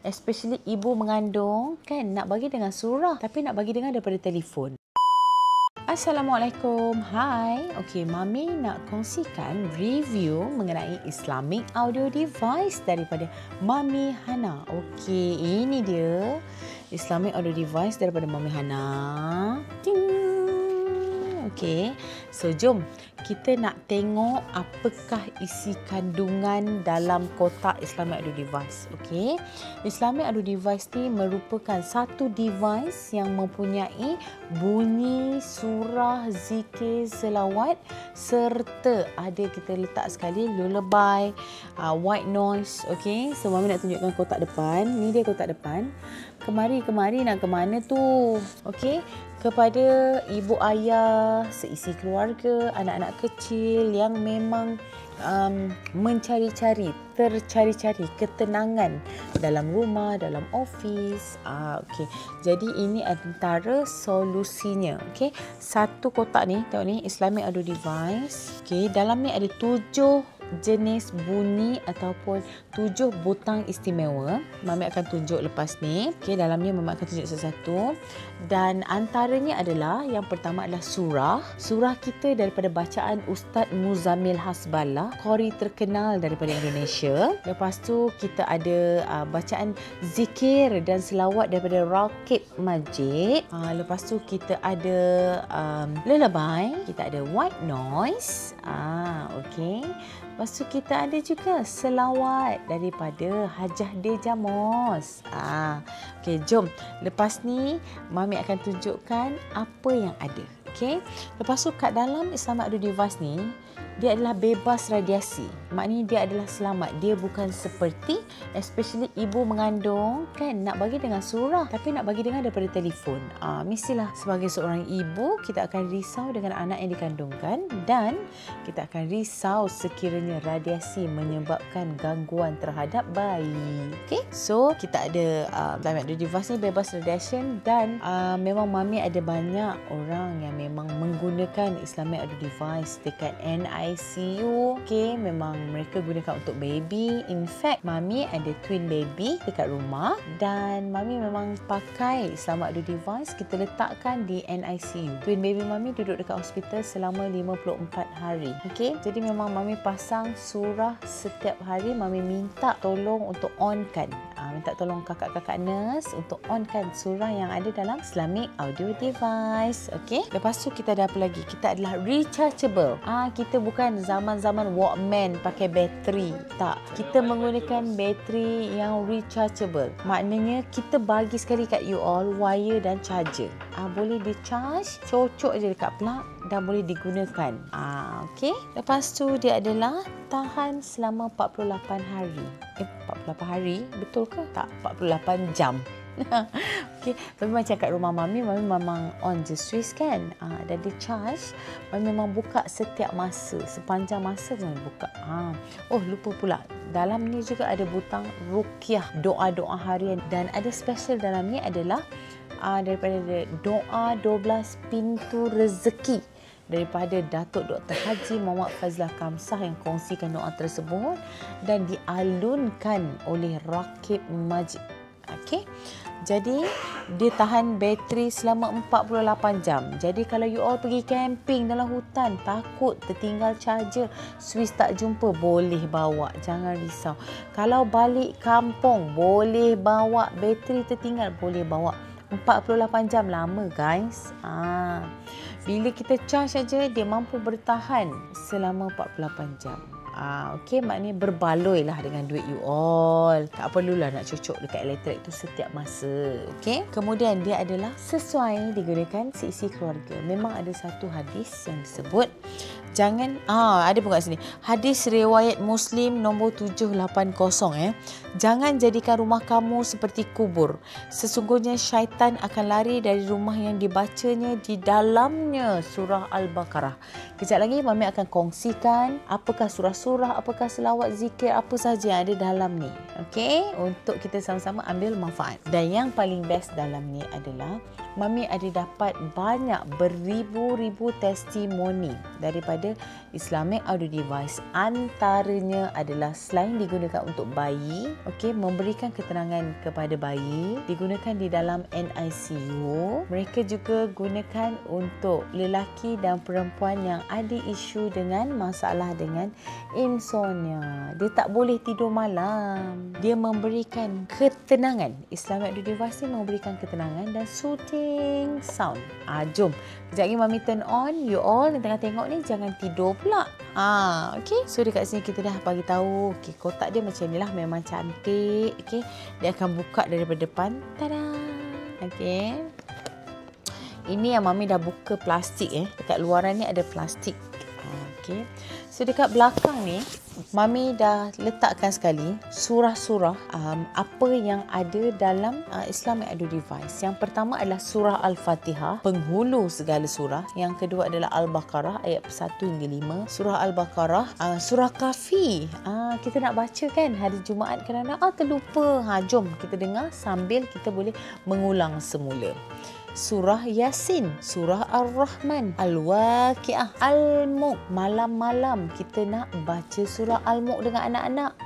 especially ibu mengandung kan nak bagi dengan surah tapi nak bagi dengan daripada telefon. Assalamualaikum. Hai. Okey, Mami nak kongsikan review mengenai Islamic audio device daripada Mami Hana. Okey, ini dia Islamic audio device daripada Mami Hana. Ting. Okey. So jom kita nak tengok apakah isi kandungan dalam kotak Islamic audio device. Okey. Islamic audio device ni merupakan satu device yang mempunyai bunyi, surah, zikir, selawat serta ada kita letak sekali lullaby, white noise. Okey. So Mami nak tunjukkan kotak depan. Ni dia kotak depan. Kemari nak ke mana tu? Okey. Kepada ibu ayah, seisi keluarga, anak-anak kecil yang memang tercari-cari ketenangan dalam rumah, dalam office. Okey. Jadi ini antara solusinya. Okey. Satu kotak ni, tengok ni Islamic audio device. Okey, dalam ni ada 7 jenis bunyi ataupun 7 butang istimewa. Mami akan tunjuk lepas ni. Okey, dalamnya Mami akan tunjuk satu-satu. Dan antaranya adalah yang pertama adalah surah. Surah kita daripada bacaan Ustaz Muzammil Hasballah, qori terkenal daripada Indonesia. Lepas tu kita ada bacaan zikir dan selawat daripada Raqib Majid. Lepas tu kita ada lullaby, kita ada white noise. Okey. Lepas tu kita ada juga selawat daripada Hajah D. Jamos. Okey, jom. Lepas ni Mami akan tunjukkan apa yang ada. Okey. Lepas tu kat dalam Islamic audio device ni dia adalah bebas radiasi. Maknanya dia adalah selamat. Dia bukan seperti especially ibu mengandung kan nak bagi dengan surah tapi nak bagi dengan daripada telefon. Mestilah sebagai seorang ibu kita akan risau dengan anak yang dikandungkan dan kita akan risau sekiranya radiasi menyebabkan gangguan terhadap bayi. Okay? So kita ada Islamic audio device ni bebas radiation dan memang Mami ada banyak orang yang memang menggunakan Islamic audio device dekat NICU. Okay, memang mereka gunakan untuk baby. In fact, Mami ada twin baby dekat rumah dan Mami memang pakai Islamic audio device kita letakkan di NICU. Twin baby Mami duduk dekat hospital selama 54 hari. Okay, jadi memang Mami pasang surah setiap hari. Mami minta tolong untuk onkan. Minta tolong kakak-kakak nurse untuk onkan surah yang ada dalam Islamic audio device. Okay, lepas tu kita ada apa lagi? Kita adalah rechargeable. Kita bukan zaman-zaman Walkman pakai bateri. Tak. Kita menggunakan bateri yang rechargeable. Maknanya kita bagi sekali kat you all wire dan charger. Boleh di-charge, cocok je dekat plug dan boleh digunakan. Okey. Lepas tu dia adalah tahan selama 48 hari. 48 hari? Betul ke? Tak, 48 jam. Okey, tapi macam kat rumah Mami memang on je switch kan. Dan dia charge, Mami memang buka setiap masa, sepanjang masa Mami buka. Lupa pula. Dalam ni juga ada butang ruqyah, doa-doa harian dan ada special dalam ni adalah daripada doa 12 pintu rezeki daripada Datuk Dr. Haji Muhammad Fazlah Kamsah yang kongsikan doa tersebut dan dialunkan oleh Raqib Majid. Okey. Jadi dia tahan bateri selama 48 jam. Jadi kalau you all pergi camping dalam hutan, takut tertinggal charger, switch tak jumpa, boleh bawa, jangan risau. Kalau balik kampung, boleh bawa, bateri tertinggal, boleh bawa. 48 jam lama guys. Bila kita charge saja dia mampu bertahan selama 48 jam. Okey, maknanya berbaloi lah dengan duit you all. Tak perlulah nak cocok dekat elektrik tu setiap masa. Okey. Kemudian dia adalah sesuai digunakan seisi keluarga. Memang ada satu hadis yang disebut jangan ada pun kat sini. Hadis riwayat Muslim nombor 780 Jangan jadikan rumah kamu seperti kubur. Sesungguhnya syaitan akan lari dari rumah yang dibacanya di dalamnya surah Al-Baqarah. Kejap lagi Mami akan kongsikan apakah surah-surah, apakah selawat, zikir, apa sahaja yang ada dalam ni. Okey, untuk kita sama-sama ambil manfaat. Dan yang paling best dalam ni adalah Mami ada dapat banyak beribu-ribu testimoni daripada daripada Islamic audio device. Antaranya adalah selain digunakan untuk bayi, okey, memberikan ketenangan kepada bayi, digunakan di dalam NICU. Mereka juga gunakan untuk lelaki dan perempuan yang ada isu dengan masalah dengan insomnia. Dia tak boleh tidur malam. Dia memberikan ketenangan. Islamic audio device ni memberikan ketenangan dan soothing sound. Jom. Sekejap lagi Mami turn on. You all yang tengah tengok ni jangan tidur pula. Okay. So dekat sini kita dah bagi tahu. Okay, kotak dia macam ni lah. Memang cantik. Okay. Dia akan buka daripada depan. Tada. Okay. Ini yang Mami dah buka plastik. Dekat luaran ni ada plastik. Okay. So dekat belakang ni Mami dah letakkan sekali surah-surah apa yang ada dalam Islamic audio device. Yang pertama adalah surah Al-Fatihah, penghulu segala surah. Yang kedua adalah Al-Baqarah ayat 1 hingga 5. Surah Al-Baqarah, surah Kahfi. Kita nak baca kan hari Jumaat kadang-kadang terlupa. Jom kita dengar sambil kita boleh mengulang semula. Surah Yasin, surah Ar-Rahman, Al-Waqi'ah, Al-Mulk. Malam-malam kita nak baca surah Al-Mulk dengan anak-anak.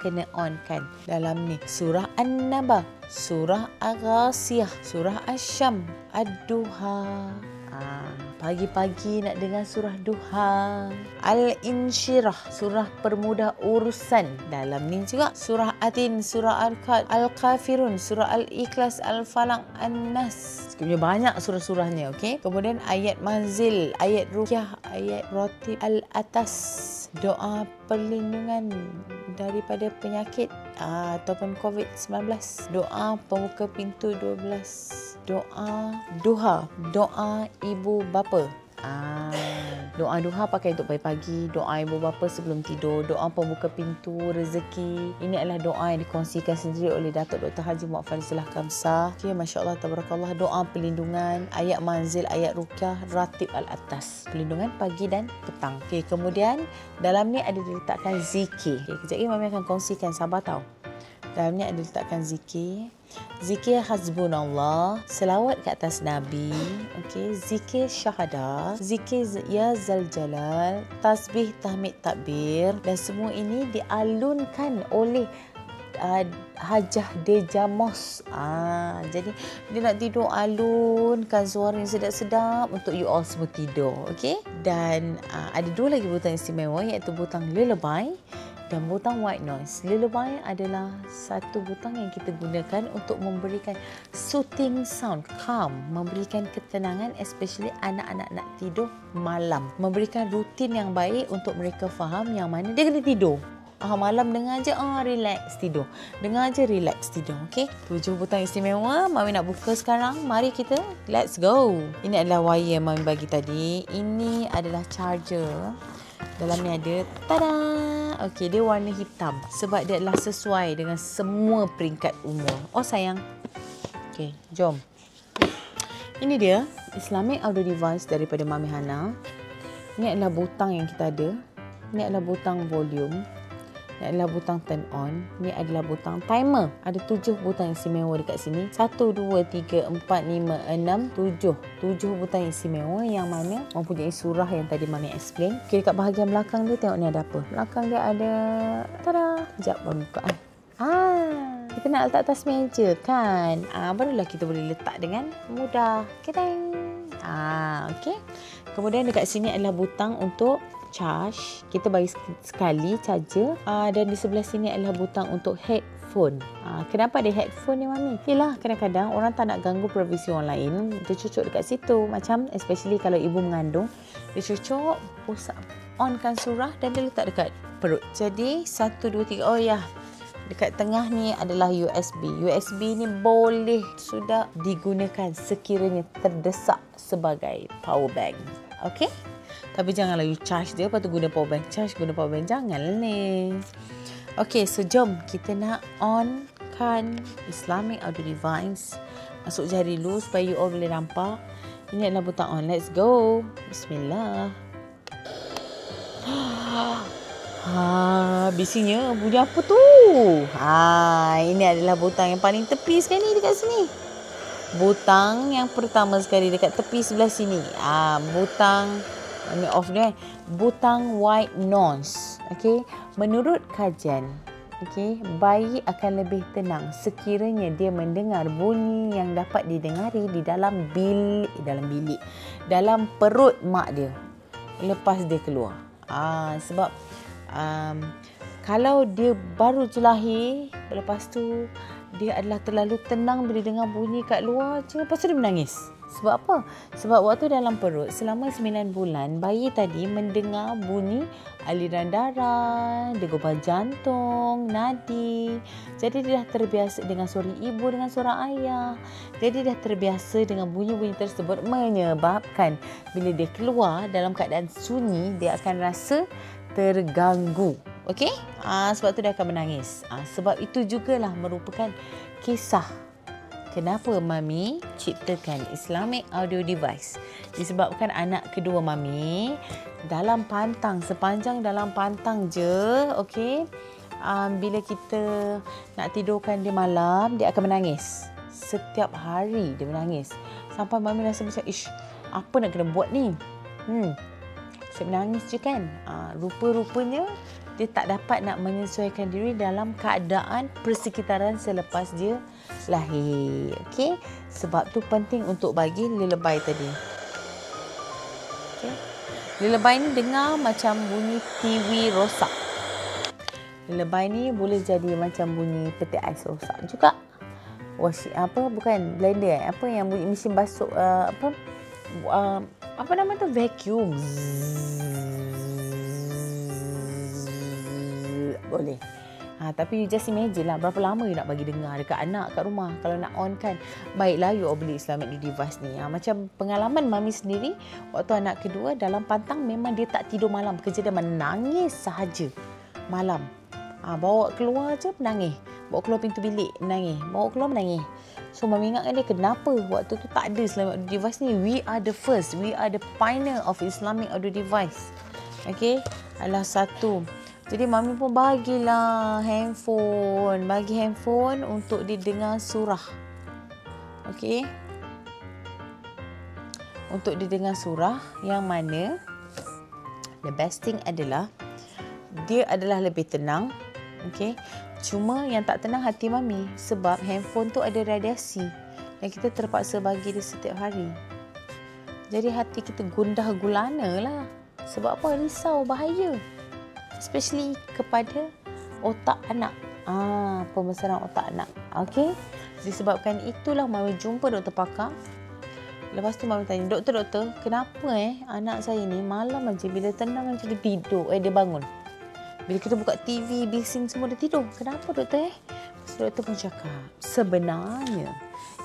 Kena on kan dalam ni. Surah An-Naba, surah Al-Ghasiyah, surah Asy-Syam, Ad-Duha. Pagi-pagi nak dengar surah Duha. Al-Insyirah, surah permudah urusan. Dalam ni juga surah Atin, surah Al-Qad, Al-Kafirun, surah Al-Ikhlas, Al-Falaq, An-Nas. Sebenarnya banyak surah-surahnya, okey. Kemudian ayat manzil, ayat ruqyah, ayat ratib, Al-Atas, doa perlindungan daripada penyakit ataupun COVID-19, doa pembuka pintu 12, doa duha, doa ibu bapa. Doa duha pakai untuk pagi-pagi, doa ibu bapa sebelum tidur, doa pembuka pintu rezeki. Ini adalah doa yang dikongsikan sendiri oleh Datuk Dr. Haji Muhammad Farizulah Kamsah. Okay, Masya Allah, Tabarakallah. Doa perlindungan, ayat manzil, ayat ruqyah, ratib al-atas. Perlindungan pagi dan petang. Okay, kemudian dalam ni ada diletakkan zikir. Okay, kejap lagi Mami akan kongsikan, sabar tau. Dalam ni ada diletakkan zikir. Zikir hasbunallah, selawat ke atas Nabi, okey, zikir syahadah, zikir ya zal jalal, tasbih, tahmid, takbir, dan semua ini dialunkan oleh Hajah Dejamos. Jadi dia nak tidur alunkan suara yang sedap-sedap untuk you all semua tidur, okey. Dan ada dua lagi butang istimewa, iaitu butang lullaby dan butang white noise. Lullaby adalah satu butang yang kita gunakan untuk memberikan soothing sound, calm, memberikan ketenangan, especially anak-anak nak tidur malam. Memberikan rutin yang baik untuk mereka faham yang mana dia kena tidur. Malam dengar je, relax tidur. Dengar je, relax tidur. Okay? 7 butang istimewa. Mami nak buka sekarang. Mari kita, let's go. Ini adalah wire yang Mami bagi tadi. Ini adalah charger. Dalam ni ada, tada! Okey, dia warna hitam sebab dia adalah sesuai dengan semua peringkat umur. Sayang. Okey, jom. Ini dia Islamic audio device daripada Mami Hana. Ini adalah butang yang kita ada. Ini adalah butang volume. Ini adalah butang turn on. Ini adalah butang timer. Ada 7 butang istimewa dekat sini. 1, 2, 3, 4, 5, 6, 7. 7 butang istimewa yang mana mempunyai surah yang tadi Mami explain. Okay, dekat bahagian belakang dia tengok ni ada apa. Belakang dia ada, tada! Sekejap Mami buka. Kita nak letak atas meja kan. Barulah kita boleh letak dengan mudah. Kedeng. Okay. Kemudian dekat sini adalah butang untuk charge. Kita bagi sekali charger. Dan di sebelah sini adalah butang untuk headphone. Kenapa ada headphone ni Mami? Yelah, kadang-kadang orang tak nak ganggu privasi orang lain. Dia cucuk dekat situ. Macam especially kalau ibu mengandung. Dia cucuk, onkan surah dan dia letak dekat perut. Jadi 1, 2, 3. Oh ya. Dekat tengah ni adalah USB. USB ni boleh sudah digunakan sekiranya terdesak sebagai power bank. Okay? Tapi janganlah you charge dia, lepas tu guna power bank. Charge, guna power bank. Janganlah ni. Okay, so jom kita nak on kan Islamic audio device. Masuk jari dulu supaya you all boleh nampak. Ini adalah butang on. Let's go. Bismillah. Bisingnya bunyi apa tu? Ini adalah butang yang paling tepi sekali dekat sini. Butang yang pertama sekali dekat tepi sebelah sini. Butang Mami off dia. Butang white noise. Okey. Menurut kajian, okey, bayi akan lebih tenang sekiranya dia mendengar bunyi yang dapat didengari di dalam dalam perut mak dia lepas dia keluar. Sebab kalau dia baru je lahir, lepas tu dia adalah terlalu tenang bila dengar bunyi kat luar je, lepas tu dia menangis. Sebab apa? Sebab waktu dalam perut selama 9 bulan, bayi tadi mendengar bunyi aliran darah, degupan jantung, nadi. Jadi dia dah terbiasa dengan suara ibu, dengan suara ayah. Jadi dah terbiasa dengan bunyi-bunyi tersebut, menyebabkan bila dia keluar dalam keadaan sunyi, dia akan rasa terganggu. Okey? Sebab tu dia akan menangis. Sebab itu jugalah merupakan kisah kenapa Mami ciptakan Islamic audio device. Disebabkan anak kedua Mami dalam pantang, sepanjang dalam pantang je, okey, bila kita nak tidurkan dia malam, dia akan menangis. Setiap hari dia menangis. Sampai Mami rasa macam, apa nak kena buat ni? Saya menangis je kan. Rupa-rupanya dia tak dapat nak menyesuaikan diri dalam keadaan persekitaran selepas dia lahir. Okey? Sebab tu penting untuk bagi lilebay tadi. Okey? Lilebay ni dengar macam bunyi TV rosak. Lilebay ni boleh jadi macam bunyi peti ais rosak juga. Bukan blender, apa yang bunyi mesin basuh, apa nama tu, vacuum. Boleh. Tapi you just imagine lah berapa lama you nak bagi dengar dekat anak kat rumah kalau nak on kan. Baiklah you beli Islamic device ni. Macam pengalaman Mami sendiri waktu anak kedua dalam pantang, memang dia tak tidur malam. Kerja dia menangis sahaja malam. Bawa keluar je menangis. Bawa keluar pintu bilik menangis. Bawa keluar menangis. So Mami ingatkan dia, kenapa waktu tu tak ada Islamic audio device ni. We are the first. We are the pioneer of Islamic audio device. Okay. Adalah satu. Jadi Mami pun bagilah handphone. Bagi handphone untuk dia dengar surah. Okey. Untuk dia dengar surah yang mana the best thing adalah dia adalah lebih tenang. Okey. Cuma yang tak tenang hati Mami sebab handphone tu ada radiasi yang kita terpaksa bagi dia setiap hari. Jadi hati kita gundah gulana lah. Sebab apa? Risau, bahaya. Especially kepada otak anak. Pembesaran otak anak. Okey. Disebabkan itulah Mami jumpa doktor pakar. Lepas tu Mami tanya, doktor, kenapa anak saya ni malam aja bila tenang aja dia tidur, dia bangun. Bila kita buka TV, bising semua dia tidur. Kenapa doktor? Doktor pun cakap, sebenarnya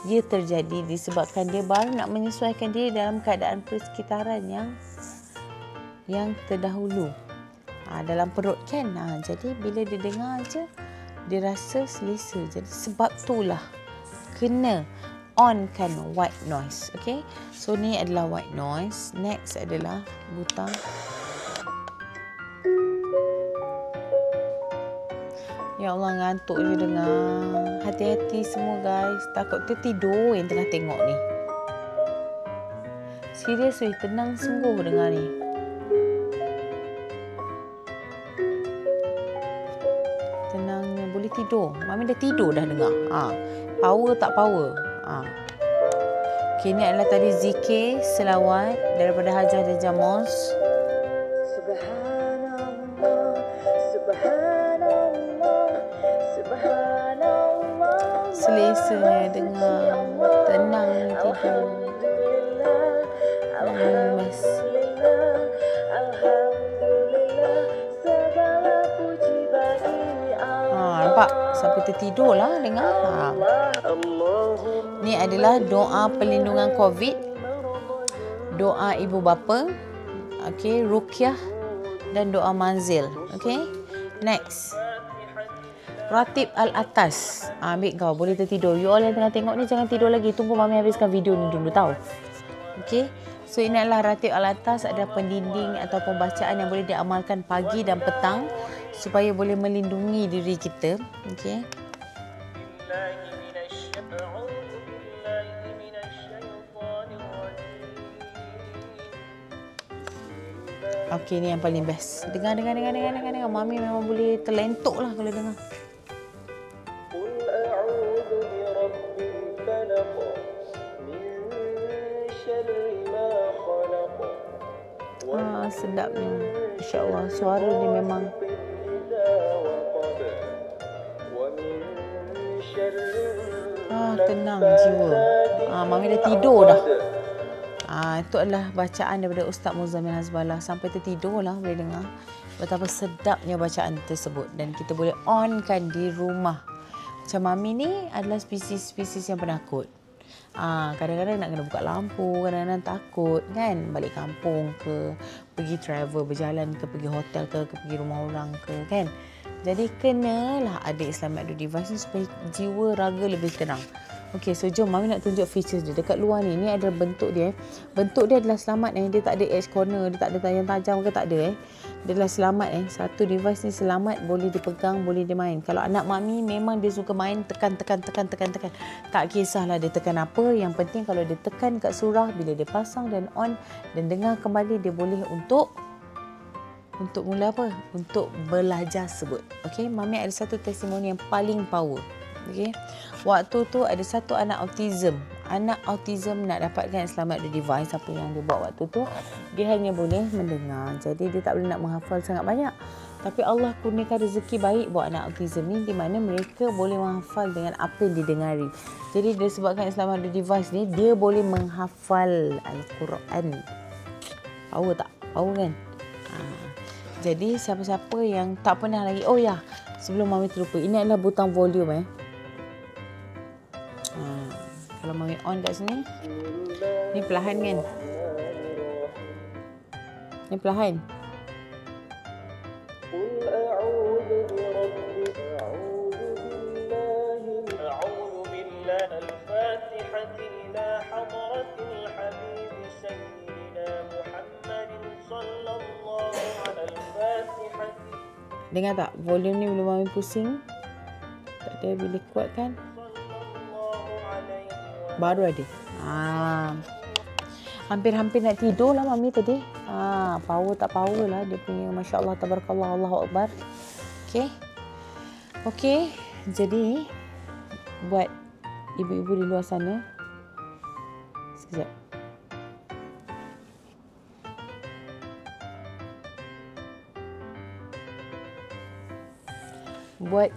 ia terjadi disebabkan dia baru nak menyesuaikan diri dalam keadaan persekitaran yang terdahulu. Dalam perut kan. Jadi bila dia dengar je, dia rasa selesa. Jadi sebab itulah kena onkan white noise. Okay. So ni adalah white noise. Next adalah butang. Ya Allah, ngantuk je dengar. Hati-hati semua guys. Takut tertidur yang tengah tengok ni. Serius tenang sungguh dengar ni. Tenangnya boleh tidur. Mami dah tidur dah dengar. Power tak power. Okay, ni adalah tadi zikir selawat daripada Hajah dan Jamos. Subhanallah, subhanallah, subhanallah. Selesanya dengar. Tenang tidur. Alhamdulillah, alhamdulillah, segala puji bagi Allah. Nampak? Sampai tertidur lah dengar. Ni adalah doa perlindungan COVID. Doa ibu bapa. Okey, ruqyah dan doa manzil. Okey. Next. Ratib al-atas. Ambil kau, boleh tertidur. You all yang tengah tengok ni jangan tidur lagi. Tunggu Mami habiskan video ni dulu tahu. Okey. So ini adalah ratib al-atas, ada pendinding atau pembacaan yang boleh diamalkan pagi dan petang supaya boleh melindungi diri kita. Okey. Okey, ni yang paling best. Dengar. Mami memang boleh terlentuk lah kalau dengar. قل أعوذ برب الفلق من شر ما خلق Sedapnya. InsyaAllah suara dia memang إذا وقب ومن شر tenang jiwa. Mami dah tidur dah. Itu adalah bacaan daripada Ustaz Muzammil Hazballah. Sampai tertidur lah boleh dengar betapa sedapnya bacaan tersebut. Dan kita boleh onkan di rumah. Macam Mami ni adalah spesies-spesies yang penakut. Kadang-kadang nak kena buka lampu, kadang-kadang takut kan, balik kampung ke, pergi travel, berjalan ke, pergi hotel ke pergi rumah orang ke kan. Jadi kenalah ada Islamic Audio Device ni supaya jiwa raga lebih tenang. Okey, so jom Mami nak tunjuk features dia dekat luar ni. Ni adalah bentuk dia. Bentuk dia adalah selamat dia tak ada edge corner, dia tak ada yang tajam ke, tak ada Dia adalah selamat Satu device ni selamat, boleh dipegang, boleh dimain. Kalau anak Mami memang dia suka main tekan. Tak kisahlah dia tekan apa, yang penting kalau dia tekan kat surah, bila dia pasang dan on dan dengar kembali, dia boleh untuk mula apa? Untuk belajar sebut. Okey, Mami ada satu testimoni yang paling power. Okey. Waktu tu ada satu anak autism. Anak autism nak dapatkan Islamic Audio Device apa yang dia buat waktu tu, dia hanya boleh mendengar. Jadi dia tak boleh nak menghafal sangat banyak. Tapi Allah kurniakan rezeki baik buat anak autism ni, di mana mereka boleh menghafal dengan apa yang didengari. Jadi disebabkan Islamic Audio Device ni, dia boleh menghafal Al-Quran. Power tak? Power kan? Jadi siapa-siapa yang tak pernah lagi, sebelum Mami terlupa, ini adalah butang volume Kalau Mami on kat sini, ni perlahan kan? Ni perlahan. Dengar tak? Volume ni belum Mami pusing. Tak ada, bila kuat kan? Baru ada. Hampir-hampir nak tidur lah Mami tadi. Power tak power lah dia punya. Masya Allah, tabarakallah, Allahu Akbar. Okey. Jadi buat ibu-ibu di luar sana, sekejap. Buat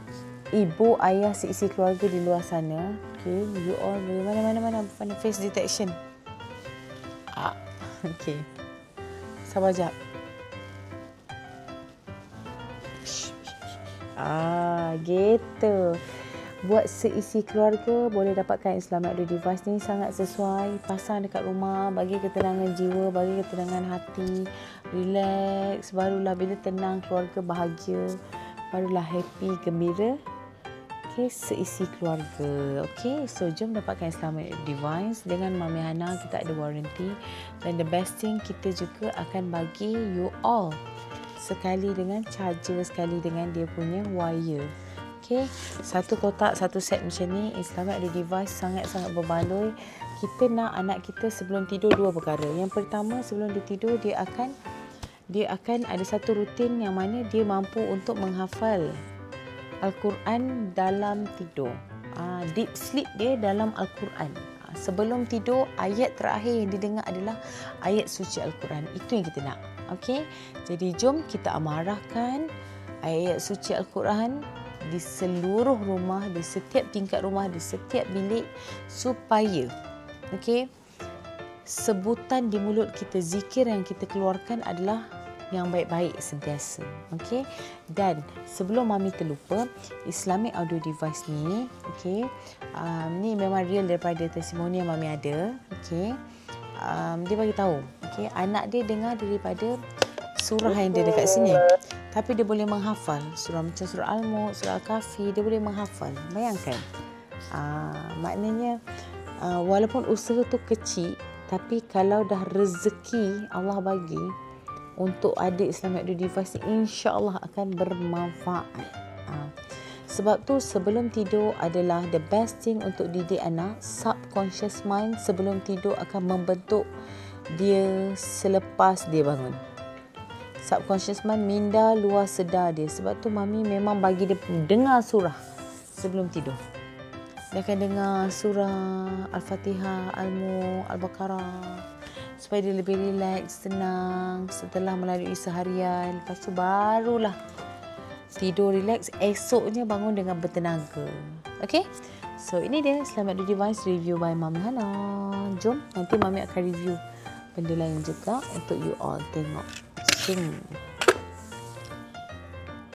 ibu, ayah, seisi keluarga di luar sana, okay, you all boleh mana face detection. Okay, sabar jap. Gitu. Buat seisi keluarga boleh dapatkan Islamic Audio Device ni, sangat sesuai. Pasang dekat rumah, bagi ketenangan jiwa, bagi ketenangan hati. Relax, barulah bila tenang, keluarga bahagia, barulah happy, gembira. Okay, seisi keluarga. Okay, so jom dapatkan Islamic Device dengan Mami Hana. Kita ada warranty. Dan the best thing, kita juga akan bagi you all sekali dengan charger, sekali dengan dia punya wire. Okay, satu kotak, satu set macam ni. Islamic Audio Device sangat-sangat berbaloi. Kita nak anak kita sebelum tidur dua perkara. Yang pertama, sebelum dia tidur, dia akan ada satu rutin yang mana dia mampu untuk menghafal Al-Quran dalam tidur. Deep sleep dia dalam Al-Quran. Sebelum tidur, ayat terakhir yang didengar adalah ayat suci Al-Quran. Itu yang kita nak. Okey. Jadi jom kita amarahkan ayat suci Al-Quran di seluruh rumah, di setiap tingkat rumah, di setiap bilik, supaya sebutan di mulut kita, zikir yang kita keluarkan adalah yang baik-baik sentiasa. Okey. Dan sebelum Mami terlupa, Islamic Audio Device ni, ni memang real daripada testimoni yang Mami ada. Dia bagi tahu, anak dia dengar daripada surah yang dia dekat sini, tapi dia boleh menghafal surah macam surah Al-Mulk, surah Al-Kahfi, dia boleh menghafal. Bayangkan. Maknanya walaupun usaha tu kecil, tapi kalau dah rezeki Allah bagi untuk ada Islamic Audio Device, insya-Allah akan bermanfaat. Sebab tu sebelum tidur adalah the best thing untuk didik anak. Subconscious mind sebelum tidur akan membentuk dia selepas dia bangun. subconscious mind minda luar sedar dia. Sebab tu Mami memang bagi dia dengar surah sebelum tidur. Dia akan dengar surah Al-Fatihah, Al-Mulk, Al-Baqarah supaya dia lebih relax, tenang setelah melalui seharian. Lepas tu barulah tidur relax, esoknya bangun dengan bertenaga. Okay? So ini dia Selamat Duduk Device review by Mami Hana. Jom nanti Mami akan review benda lain juga untuk you all tengok.